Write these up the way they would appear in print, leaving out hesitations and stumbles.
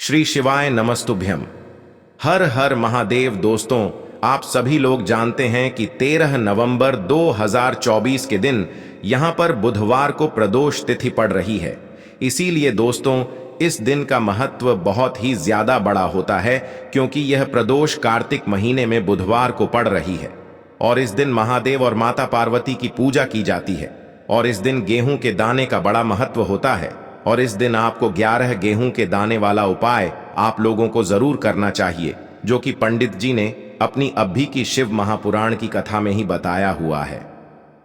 श्री शिवाय नमस्तुभ्यम। हर हर महादेव। दोस्तों, आप सभी लोग जानते हैं कि 13 नवंबर 2024 के दिन यहां पर बुधवार को प्रदोष तिथि पड़ रही है। इसीलिए दोस्तों, इस दिन का महत्व बहुत ही ज्यादा बड़ा होता है, क्योंकि यह प्रदोष कार्तिक महीने में बुधवार को पड़ रही है और इस दिन महादेव और माता पार्वती की पूजा की जाती है। और इस दिन गेहूं के दाने का बड़ा महत्व होता है और इस दिन आपको 11 गेहूं के दाने वाला उपाय आप लोगों को जरूर करना चाहिए, जो कि पंडित जी ने अपनी अभी की शिव महापुराण की कथा में ही बताया हुआ है।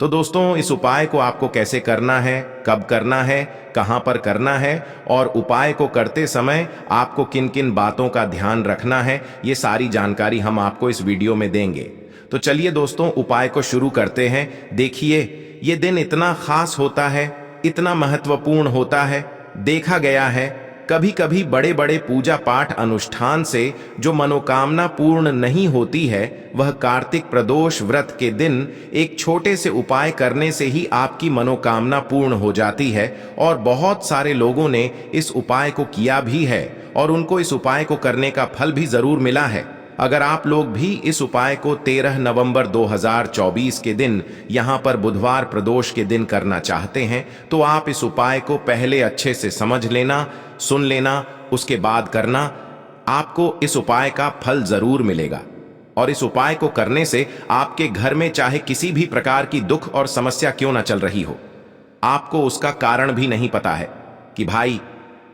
तो दोस्तों, इस उपाय को आपको कैसे करना है, कब करना है, कहां पर करना है और उपाय को करते समय आपको किन किन बातों का ध्यान रखना है, ये सारी जानकारी हम आपको इस वीडियो में देंगे। तो चलिए दोस्तों, उपाय को शुरू करते हैं। देखिए, ये दिन इतना खास होता है, इतना महत्वपूर्ण होता है। देखा गया है कभी कभी बड़े बड़े पूजा पाठ अनुष्ठान से जो मनोकामना पूर्ण नहीं होती है, वह कार्तिक प्रदोष व्रत के दिन एक छोटे से उपाय करने से ही आपकी मनोकामना पूर्ण हो जाती है। और बहुत सारे लोगों ने इस उपाय को किया भी है और उनको इस उपाय को करने का फल भी जरूर मिला है। अगर आप लोग भी इस उपाय को 13 नवंबर 2024 के दिन यहां पर बुधवार प्रदोष के दिन करना चाहते हैं, तो आप इस उपाय को पहले अच्छे से समझ लेना, सुन लेना, उसके बाद करना। आपको इस उपाय का फल जरूर मिलेगा और इस उपाय को करने से आपके घर में चाहे किसी भी प्रकार की दुख और समस्या क्यों ना चल रही हो, आपको उसका कारण भी नहीं पता है कि भाई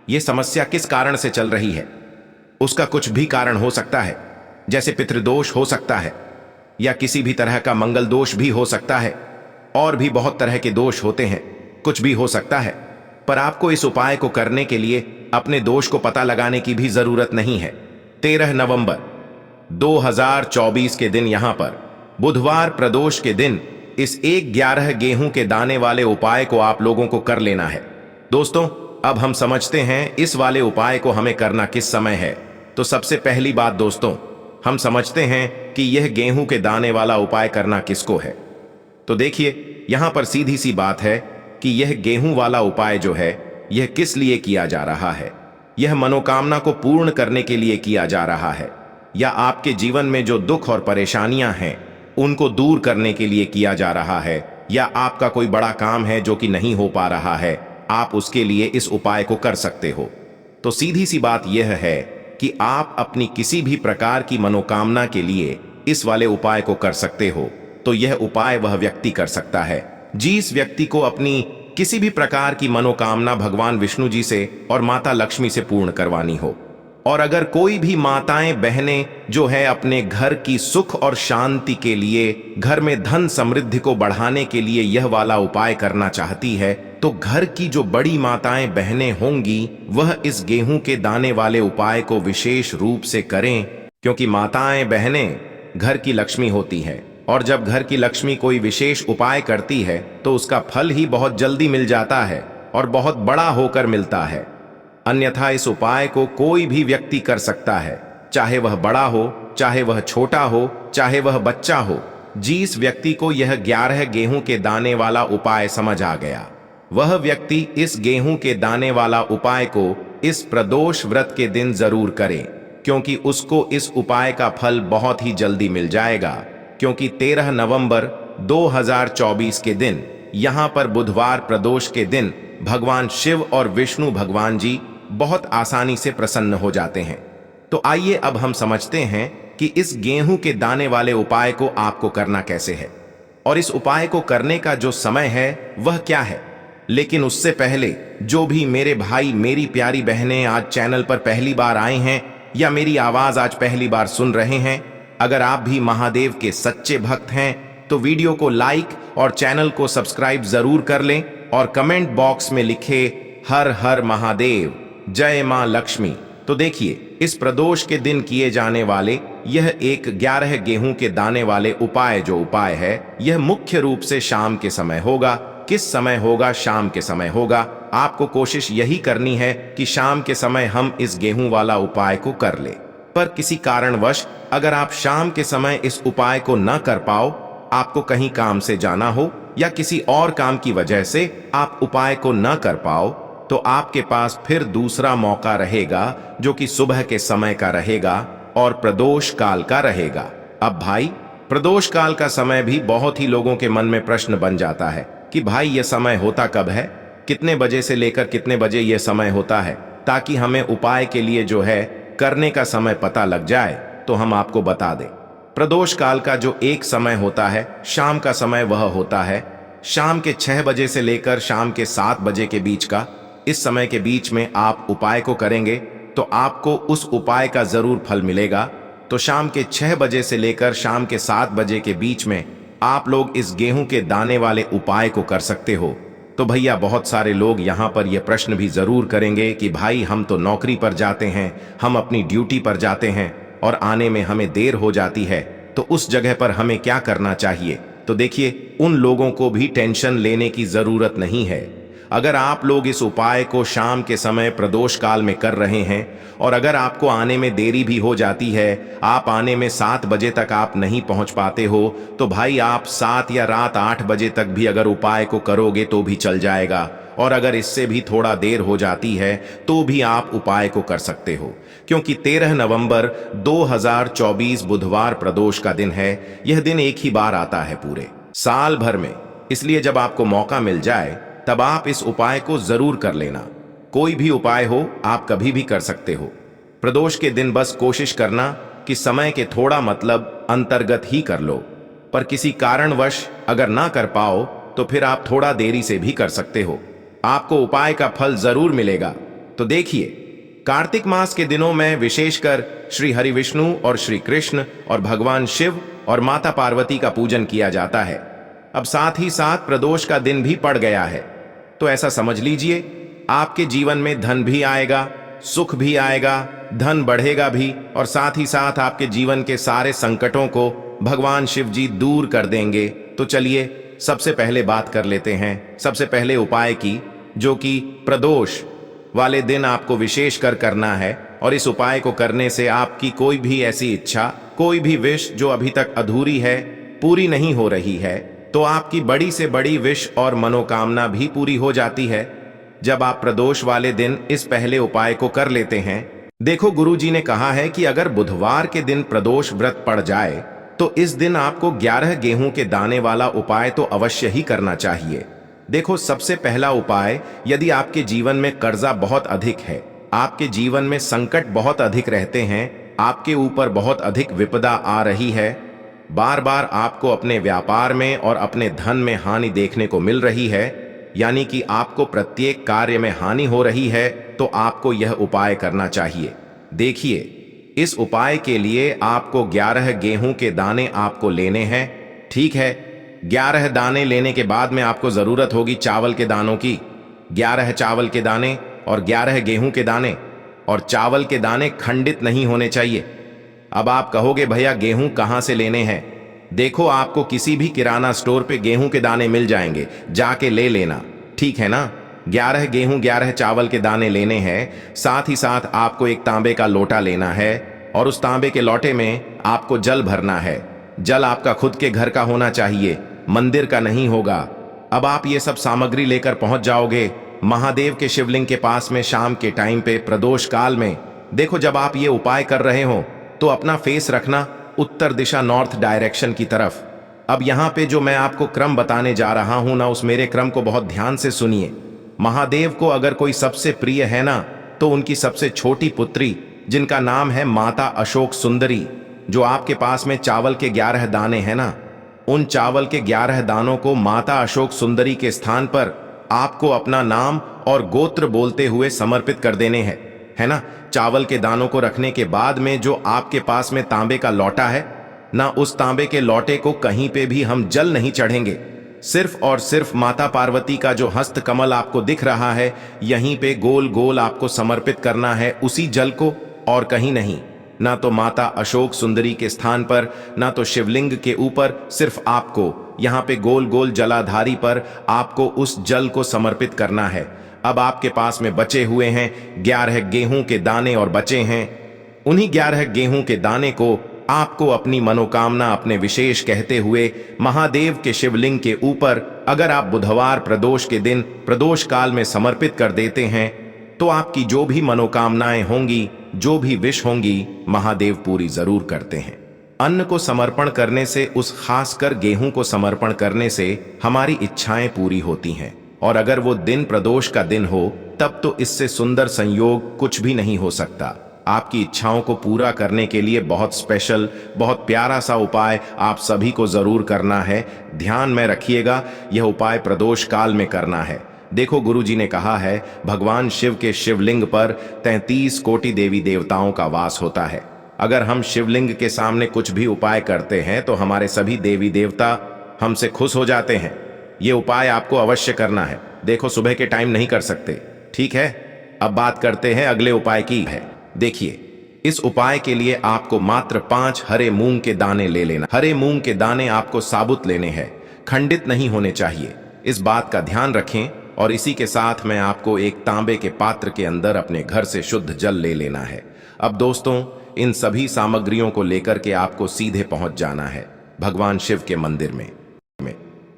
ये समस्या किस कारण से चल रही है। उसका कुछ भी कारण हो सकता है, जैसे पितृदोष हो सकता है या किसी भी तरह का मंगल दोष भी हो सकता है, और भी बहुत तरह के दोष होते हैं, कुछ भी हो सकता है। पर आपको इस उपाय को करने के लिए अपने दोष को पता लगाने की भी जरूरत नहीं है। 13 नवंबर 2024 के दिन यहां पर बुधवार प्रदोष के दिन इस 11 गेहूं के दाने वाले उपाय को आप लोगों को कर लेना है। दोस्तों, अब हम समझते हैं इस वाले उपाय को हमें करना किस समय है। तो सबसे पहली बात दोस्तों, हम समझते हैं कि यह गेहूं के दाने वाला उपाय करना किसको है। तो देखिए, यहां पर सीधी सी बात है कि यह गेहूं वाला उपाय जो है, यह किस लिए किया जा रहा है। यह मनोकामना को पूर्ण करने के लिए किया जा रहा है, या आपके जीवन में जो दुख और परेशानियां हैं उनको दूर करने के लिए किया जा रहा है, या आपका कोई बड़ा काम है जो कि नहीं हो पा रहा है, आप उसके लिए इस उपाय को कर सकते हो। तो सीधी सी बात यह है कि आप अपनी किसी भी प्रकार की मनोकामना के लिए इस वाले उपाय को कर सकते हो। तो यह उपाय वह व्यक्ति कर सकता है जिस व्यक्ति को अपनी किसी भी प्रकार की मनोकामना भगवान विष्णु जी से और माता लक्ष्मी से पूर्ण करवानी हो। और अगर कोई भी माताएं बहनें जो है अपने घर की सुख और शांति के लिए, घर में धन समृद्धि को बढ़ाने के लिए यह वाला उपाय करना चाहती है, तो घर की जो बड़ी माताएं बहनें होंगी वह इस गेहूं के दाने वाले उपाय को विशेष रूप से करें, क्योंकि माताएं बहनें घर की लक्ष्मी होती हैं और जब घर की लक्ष्मी कोई विशेष उपाय करती है तो उसका फल ही बहुत जल्दी मिल जाता है और बहुत बड़ा होकर मिलता है। अन्यथा इस उपाय को कोई भी व्यक्ति कर सकता है, चाहे वह बड़ा हो, चाहे वह छोटा हो, चाहे वह बच्चा हो। जिस व्यक्ति को यह 11 गेहूं के दाने वाला उपाय समझ आ गया, वह व्यक्ति इस गेहूं के दाने वाला उपाय को इस प्रदोष व्रत के दिन जरूर करे, क्योंकि उसको इस उपाय का फल बहुत ही जल्दी मिल जाएगा। क्योंकि 13 नवंबर 2024 के दिन यहां पर बुधवार प्रदोष के दिन भगवान शिव और विष्णु भगवान जी बहुत आसानी से प्रसन्न हो जाते हैं। तो आइए अब हम समझते हैं कि इस गेहूं के दाने वाले उपाय को आपको करना कैसे है और इस उपाय को करने का जो समय है वह क्या है। लेकिन उससे पहले जो भी मेरे भाई, मेरी प्यारी बहनें आज चैनल पर पहली बार आए हैं या मेरी आवाज आज पहली बार सुन रहे हैं, अगर आप भी महादेव के सच्चे भक्त हैं तो वीडियो को लाइक और चैनल को सब्सक्राइब जरूर कर लें और कमेंट बॉक्स में लिखे हर हर महादेव, जय मां लक्ष्मी। तो देखिए, इस प्रदोष के दिन किए जाने वाले यह 11 गेहूं के दाने वाले उपाय जो उपाय है, यह मुख्य रूप से शाम के समय होगा। किस समय होगा? शाम के समय होगा। आपको कोशिश यही करनी है कि शाम के समय हम इस गेहूं वाला उपाय को कर ले। पर किसी कारणवश अगर आप शाम के समय इस उपाय को न कर पाओ, आपको कहीं काम से जाना हो या किसी और काम की वजह से आप उपाय को न कर पाओ, तो आपके पास फिर दूसरा मौका रहेगा जो कि सुबह के समय का रहेगा और प्रदोष काल का रहेगा। अब भाई, प्रदोष काल का समय भी बहुत ही लोगों के मन में प्रश्न बन जाता है कि भाई यह समय होता कब है, कितने बजे से लेकर कितने बजे यह समय होता है, ताकि हमें उपाय के लिए जो है करने का समय पता लग जाए तो हम आपको बता दें। प्रदोष काल का जो एक समय होता है, शाम का समय, वह होता है शाम के 6 बजे से लेकर शाम के 7 बजे के बीच का। इस समय के बीच में आप उपाय को करेंगे तो आपको उस उपाय का जरूर फल मिलेगा। तो शाम के 6 बजे से लेकर शाम के 7 बजे के बीच में आप लोग इस गेहूं के दाने वाले उपाय को कर सकते हो। तो भैया, बहुत सारे लोग यहाँ पर यह प्रश्न भी जरूर करेंगे कि भाई हम तो नौकरी पर जाते हैं, हम अपनी ड्यूटी पर जाते हैं और आने में हमें देर हो जाती है, तो उस जगह पर हमें क्या करना चाहिए। तो देखिए, उन लोगों को भी टेंशन लेने की जरूरत नहीं है। अगर आप लोग इस उपाय को शाम के समय प्रदोष काल में कर रहे हैं और अगर आपको आने में देरी भी हो जाती है, आप आने में 7 बजे तक आप नहीं पहुंच पाते हो, तो भाई आप 7 या रात 8 बजे तक भी अगर उपाय को करोगे तो भी चल जाएगा। और अगर इससे भी थोड़ा देर हो जाती है तो भी आप उपाय को कर सकते हो, क्योंकि 13 नवंबर 2024 बुधवार प्रदोष का दिन है। यह दिन एक ही बार आता है पूरे साल भर में, इसलिए जब आपको मौका मिल जाए तब आप इस उपाय को जरूर कर लेना। कोई भी उपाय हो, आप कभी भी कर सकते हो। प्रदोष के दिन बस कोशिश करना कि समय के थोड़ा मतलब अंतर्गत ही कर लो, पर किसी कारणवश अगर ना कर पाओ तो फिर आप थोड़ा देरी से भी कर सकते हो, आपको उपाय का फल जरूर मिलेगा। तो देखिए, कार्तिक मास के दिनों में विशेषकर श्री हरि विष्णु और श्री कृष्ण और भगवान शिव और माता पार्वती का पूजन किया जाता है। अब साथ ही साथ प्रदोष का दिन भी पड़ गया है, तो ऐसा समझ लीजिए आपके जीवन में धन भी आएगा, सुख भी आएगा, धन बढ़ेगा भी, और साथ ही साथ आपके जीवन के सारे संकटों को भगवान शिव जी दूर कर देंगे। तो चलिए सबसे पहले बात कर लेते हैं, सबसे पहले उपाय की, जो कि प्रदोष वाले दिन आपको विशेष कर करना है। और इस उपाय को करने से आपकी कोई भी ऐसी इच्छा, कोई भी विश जो अभी तक अधूरी है, पूरी नहीं हो रही है, तो आपकी बड़ी से बड़ी विश और मनोकामना भी पूरी हो जाती है जब आप प्रदोष वाले दिन इस पहले उपाय को कर लेते हैं। देखो, गुरुजी ने कहा है कि अगर बुधवार के दिन प्रदोष व्रत पड़ जाए तो इस दिन आपको 11 गेहूं के दाने वाला उपाय तो अवश्य ही करना चाहिए। देखो, सबसे पहला उपाय, यदि आपके जीवन में कर्जा बहुत अधिक है, आपके जीवन में संकट बहुत अधिक रहते हैं, आपके ऊपर बहुत अधिक विपदा आ रही है, बार बार आपको अपने व्यापार में और अपने धन में हानि देखने को मिल रही है, यानी कि आपको प्रत्येक कार्य में हानि हो रही है, तो आपको यह उपाय करना चाहिए। देखिए, इस उपाय के लिए आपको 11 गेहूं के दाने आपको लेने हैं। ठीक है, 11 दाने लेने के बाद में आपको जरूरत होगी चावल के दानों की। 11 चावल के दाने और 11 गेहूं के दाने, और चावल के दाने खंडित नहीं होने चाहिए। अब आप कहोगे भैया गेहूं कहां से लेने हैं? देखो, आपको किसी भी किराना स्टोर पे गेहूं के दाने मिल जाएंगे, जाके ले लेना, ठीक है ना। 11 गेहूं 11 चावल के दाने लेने हैं। साथ ही साथ आपको एक तांबे का लोटा लेना है और उस तांबे के लोटे में आपको जल भरना है। जल आपका खुद के घर का होना चाहिए, मंदिर का नहीं होगा। अब आप ये सब सामग्री लेकर पहुंच जाओगे महादेव के शिवलिंग के पास में शाम के टाइम पे प्रदोष काल में। देखो, जब आप ये उपाय कर रहे हो तो अपना फेस रखना उत्तर दिशा, नॉर्थ डायरेक्शन की तरफ। अब यहाँ पे जो मैं आपको क्रम बताने जा रहा हूं ना, उस मेरे क्रम को बहुत ध्यान से सुनिए। महादेव को अगर कोई सबसे प्रिय है ना, तो उनकी सबसे छोटी पुत्री, जिनका नाम है माता अशोक सुंदरी, जो आपके पास में चावल के 11 दाने हैं ना, उन चावल के 11 दानों को माता अशोक सुंदरी के स्थान पर आपको अपना नाम और गोत्र बोलते हुए समर्पित कर देने हैं, है ना। चावल के दानों को रखने के बाद में जो आपके पास में तांबे का लोटा है ना, उस तांबे के लोटे को कहीं पे भी हम जल नहीं चढ़ेंगे। सिर्फ और सिर्फ माता पार्वती का जो हस्त कमल आपको दिख रहा है, यहीं पे गोल गोल आपको समर्पित करना है उसी जल को, और कहीं नहीं। ना तो माता अशोक सुंदरी के स्थान पर, ना तो शिवलिंग के ऊपर, सिर्फ आपको यहाँ पे गोल गोल जलाधारी पर आपको उस जल को समर्पित करना है। अब आपके पास में बचे हुए हैं 11 गेहूं के दाने और बचे हैं, उन्हीं 11 गेहूं के दाने को आपको अपनी मनोकामना अपने विशेष कहते हुए महादेव के शिवलिंग के ऊपर अगर आप बुधवार प्रदोष के दिन प्रदोष काल में समर्पित कर देते हैं तो आपकी जो भी मनोकामनाएं होंगी, जो भी विश होंगी, महादेव पूरी जरूर करते हैं। अन्न को समर्पण करने से, उस खासकर गेहूं को समर्पण करने से हमारी इच्छाएं पूरी होती हैं, और अगर वो दिन प्रदोष का दिन हो तब तो इससे सुंदर संयोग कुछ भी नहीं हो सकता। आपकी इच्छाओं को पूरा करने के लिए बहुत स्पेशल, बहुत प्यारा सा उपाय आप सभी को जरूर करना है। ध्यान में रखिएगा, यह उपाय प्रदोष काल में करना है। देखो, गुरुजी ने कहा है भगवान शिव के शिवलिंग पर 33 कोटि देवी देवताओं का वास होता है। अगर हम शिवलिंग के सामने कुछ भी उपाय करते हैं तो हमारे सभी देवी देवता हमसे खुश हो जाते हैं। ये उपाय आपको अवश्य करना है। देखो, सुबह के टाइम नहीं कर सकते, ठीक है। अब बात करते हैं अगले उपाय की है। देखिए, इस उपाय के लिए आपको मात्र 5 हरे मूंग के दाने ले लेना। हरे मूंग के दाने आपको साबुत लेने हैं, खंडित नहीं होने चाहिए। इस बात का ध्यान रखें। और इसी के साथ में आपको एक तांबे के पात्र के अंदर अपने घर से शुद्ध जल ले लेना है। अब दोस्तों, इन सभी सामग्रियों को लेकर के आपको सीधे पहुंच जाना है भगवान शिव के मंदिर में।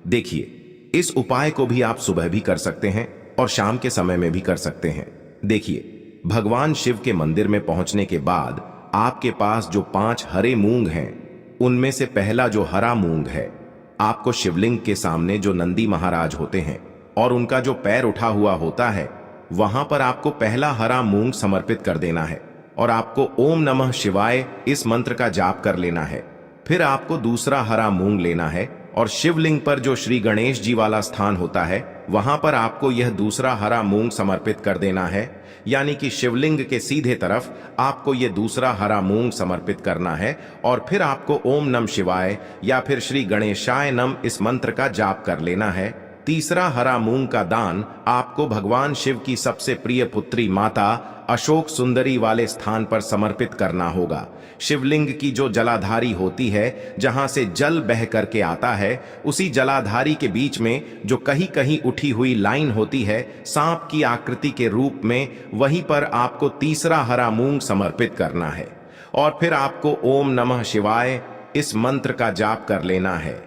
देखिए, इस उपाय को भी आप सुबह भी कर सकते हैं और शाम के समय में भी कर सकते हैं। देखिए, भगवान शिव के मंदिर में पहुंचने के बाद आपके पास जो 5 हरे मूंग हैं, उनमें से पहला जो हरा मूंग है, आपको शिवलिंग के सामने जो नंदी महाराज होते हैं और उनका जो पैर उठा हुआ होता है, वहां पर आपको पहला हरा मूंग समर्पित कर देना है और आपको ओम नमः शिवाय इस मंत्र का जाप कर लेना है। फिर आपको दूसरा हरा मूंग लेना है और शिवलिंग पर जो श्री गणेश जी वाला स्थान होता है, वहां पर आपको यह दूसरा हरा मूंग समर्पित कर देना है। यानी कि शिवलिंग के सीधे तरफ आपको यह दूसरा हरा मूंग समर्पित करना है और फिर आपको ओम नमः शिवाय या फिर श्री गणेशाय नम इस मंत्र का जाप कर लेना है। तीसरा हरा मूंग का दान आपको भगवान शिव की सबसे प्रिय पुत्री माता अशोक सुंदरी वाले स्थान पर समर्पित करना होगा। शिवलिंग की जो जलाधारी होती है, जहां से जल बह करके आता है, उसी जलाधारी के बीच में जो कहीं कहीं उठी हुई लाइन होती है सांप की आकृति के रूप में, वहीं पर आपको तीसरा हरा मूंग समर्पित करना है और फिर आपको ओम नमः शिवाय इस मंत्र का जाप कर लेना है।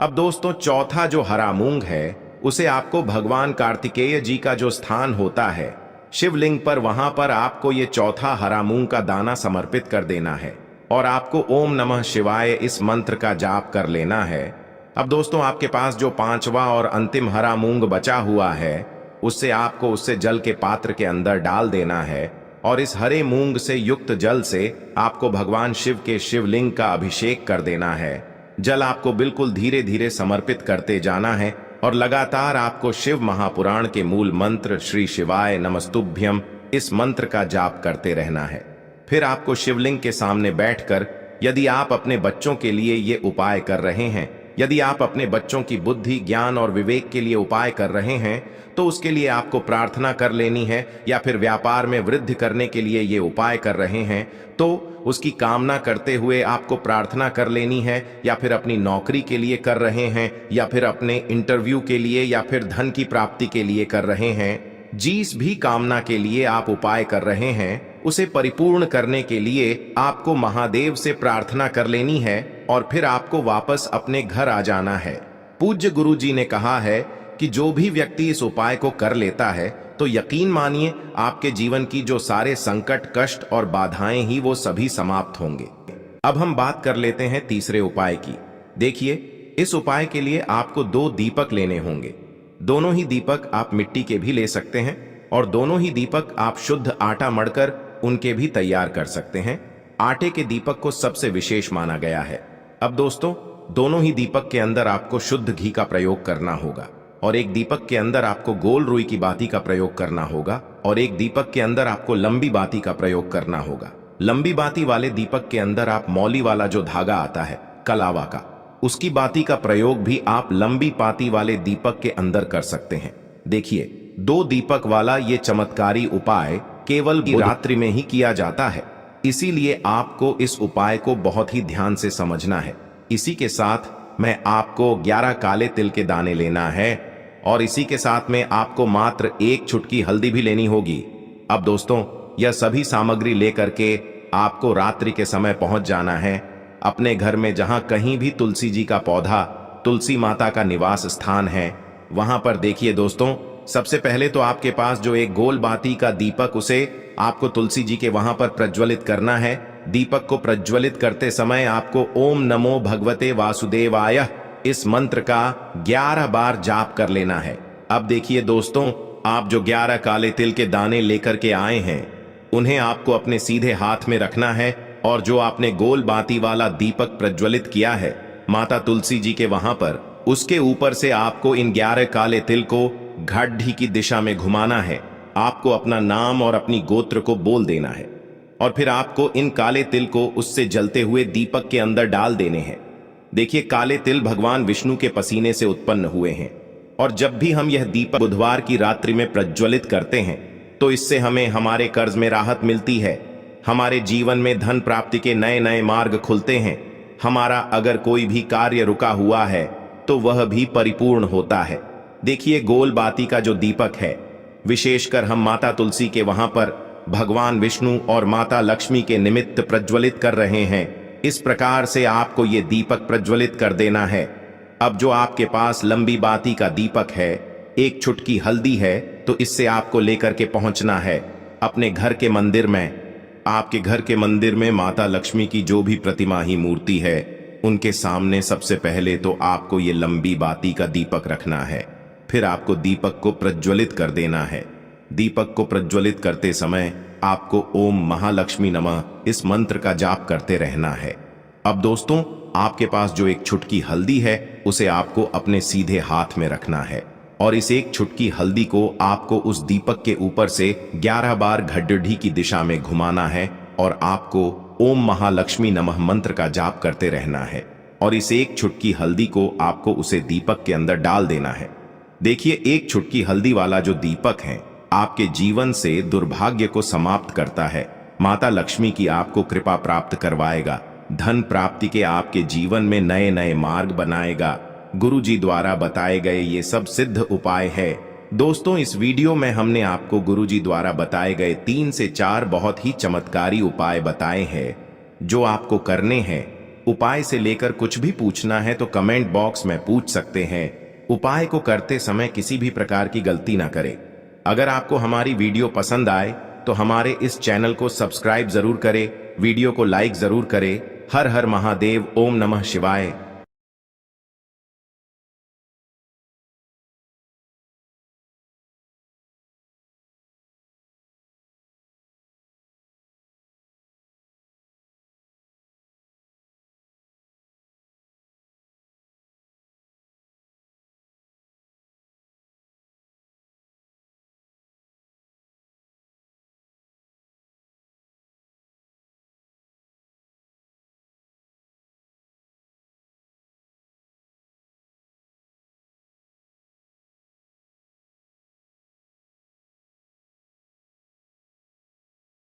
अब दोस्तों, चौथा जो हरा मूंग है उसे आपको भगवान कार्तिकेय जी का जो स्थान होता है शिवलिंग पर, वहां पर आपको ये चौथा हरा मूंग का दाना समर्पित कर देना है और आपको ओम नमः शिवाय इस मंत्र का जाप कर लेना है। अब दोस्तों, आपके पास जो 5वां और अंतिम हरा मूंग बचा हुआ है, उससे आपको उससे जल के पात्र के अंदर डाल देना है और इस हरे मूंग से युक्त जल से आपको भगवान शिव के शिवलिंग का अभिषेक कर देना है। जल आपको बिल्कुल धीरे धीरे समर्पित करते जाना है और लगातार आपको शिव महापुराण के मूल मंत्र श्री शिवाय नमस्तुभ्यम इस मंत्र का जाप करते रहना है। फिर आपको शिवलिंग के सामने बैठकर, यदि आप अपने बच्चों के लिए ये उपाय कर रहे हैं, यदि आप अपने बच्चों की बुद्धि, ज्ञान और विवेक के लिए उपाय कर रहे हैं, तो उसके लिए आपको प्रार्थना कर लेनी है। या फिर व्यापार में वृद्धि करने के लिए ये उपाय कर रहे हैं तो उसकी कामना करते हुए आपको प्रार्थना कर लेनी है। या फिर अपनी नौकरी के लिए कर रहे हैं, या फिर अपने इंटरव्यू के लिए, या फिर धन की प्राप्ति के लिए कर रहे हैं, जिस भी कामना के लिए आप उपाय कर रहे हैं, उसे परिपूर्ण करने के लिए आपको महादेव से प्रार्थना कर लेनी है और फिर आपको वापस अपने घर आ जाना है। पूज्य गुरु जी ने कहा है कि जो भी व्यक्ति इस उपाय को कर लेता है तो यकीन मानिए आपके जीवन की जो सारे संकट, कष्ट और बाधाएं ही वो सभी समाप्त होंगे। अब हम बात कर लेते हैं तीसरे उपाय की। देखिए, इस उपाय के लिए आपको 2 दीपक लेने होंगे। दोनों ही दीपक आप मिट्टी के भी ले सकते हैं और दोनों ही दीपक आप शुद्ध आटा मढ़कर उनके भी तैयार कर सकते हैं। आटे के दीपक को सबसे विशेष माना गया है। अब दोस्तों, दोनों ही दीपक के अंदर आपको शुद्ध घी का प्रयोग करना होगा और एक दीपक के अंदर आपको गोल रुई की बाती का प्रयोग करना होगा और एक दीपक के अंदर आपको लंबी बाती का प्रयोग करना होगा। लंबी बाती वाले दीपक के अंदर आप मौली वाला जो धागा आता है कलावा का, उसकी बाती का प्रयोग भी आप लंबी बाती वाले दीपक के अंदर कर सकते हैं। देखिए, 2 दीपक वाला ये चमत्कारी उपाय केवल रात्रि में ही किया जाता है, इसीलिए आपको इस उपाय को बहुत ही ध्यान से समझना है। इसी के साथ में आपको 11 काले तिल के दाने लेना है और इसी के साथ में आपको मात्र 1 चुटकी हल्दी भी लेनी होगी। अब दोस्तों, यह सभी सामग्री लेकर के आपको रात्रि के समय पहुंच जाना है अपने घर में जहां कहीं भी तुलसी जी का पौधा, तुलसी माता का निवास स्थान है, वहां पर देखिए दोस्तों, सबसे पहले तो आपके पास जो एक गोल बाती का दीपक, उसे आपको तुलसी जी के वहां पर प्रज्वलित करना है। दीपक को प्रज्वलित करते समय आपको ओम नमो भगवते वासुदेवाय इस मंत्र का 11 बार जाप कर लेना है। अब देखिए दोस्तों, आप जो 11 काले तिल के दाने लेकर के आए हैं, उन्हें आपको अपने सीधे हाथ में रखना है और जो आपने गोल बाती वाला दीपक प्रज्वलित किया है माता तुलसी जी के वहां पर, उसके ऊपर से आपको इन 11 काले तिल को घाटी की दिशा में घुमाना है। आपको अपना नाम और अपनी गोत्र को बोल देना है और फिर आपको इन काले तिल को उससे जलते हुए दीपक के अंदर डाल देने हैं। देखिए, काले तिल भगवान विष्णु के पसीने से उत्पन्न हुए हैं और जब भी हम यह दीपक बुधवार की रात्रि में प्रज्वलित करते हैं तो इससे हमें हमारे कर्ज में राहत मिलती है, हमारे जीवन में धन प्राप्ति के नए नए मार्ग खुलते हैं, हमारा अगर कोई भी कार्य रुका हुआ है तो वह भी परिपूर्ण होता है। देखिए, गोल बाती का जो दीपक है, विशेषकर हम माता तुलसी के वहां पर भगवान विष्णु और माता लक्ष्मी के निमित्त प्रज्वलित कर रहे हैं। इस प्रकार से आपको ये दीपक प्रज्वलित कर देना है। अब जो आपके पास लंबी बाती का दीपक है, एक चुटकी हल्दी है, तो इससे आपको लेकर के पहुंचना है अपने घर के मंदिर में। आपके घर के मंदिर में माता लक्ष्मी की जो भी प्रतिमा ही मूर्ति है, उनके सामने सबसे पहले तो आपको ये लंबी बाती का दीपक रखना है। फिर आपको दीपक को प्रज्वलित कर देना है। दीपक को प्रज्वलित करते समय आपको ओम महालक्ष्मी नमः इस मंत्र का जाप करते रहना है। अब दोस्तों, आपके पास जो एक चुटकी हल्दी है, उसे आपको अपने सीधे हाथ में रखना है और इस एक चुटकी हल्दी को आपको उस दीपक के ऊपर से 11 बार घड्डी की दिशा में घुमाना है और आपको ओम महालक्ष्मी नमः मंत्र का जाप करते रहना है और इस एक चुटकी हल्दी को आपको उसे दीपक के अंदर डाल देना है। देखिए, एक चुटकी हल्दी वाला जो दीपक है आपके जीवन से दुर्भाग्य को समाप्त करता है, माता लक्ष्मी की आपको कृपा प्राप्त करवाएगा, धन प्राप्ति के आपके जीवन में नए नए मार्ग बनाएगा। गुरु जी द्वारा बताए गए ये सब सिद्ध उपाय है। दोस्तों, इस वीडियो में हमने आपको गुरु जी द्वारा बताए गए 3 से 4 बहुत ही चमत्कारी उपाय बताए हैं जो आपको करने हैं। उपाय से लेकर कुछ भी पूछना है तो कमेंट बॉक्स में पूछ सकते हैं। उपाय को करते समय किसी भी प्रकार की गलती ना करें। अगर आपको हमारी वीडियो पसंद आए तो हमारे इस चैनल को सब्सक्राइब जरूर करें, वीडियो को लाइक जरूर करें। हर हर महादेव, ओम नमः शिवाय।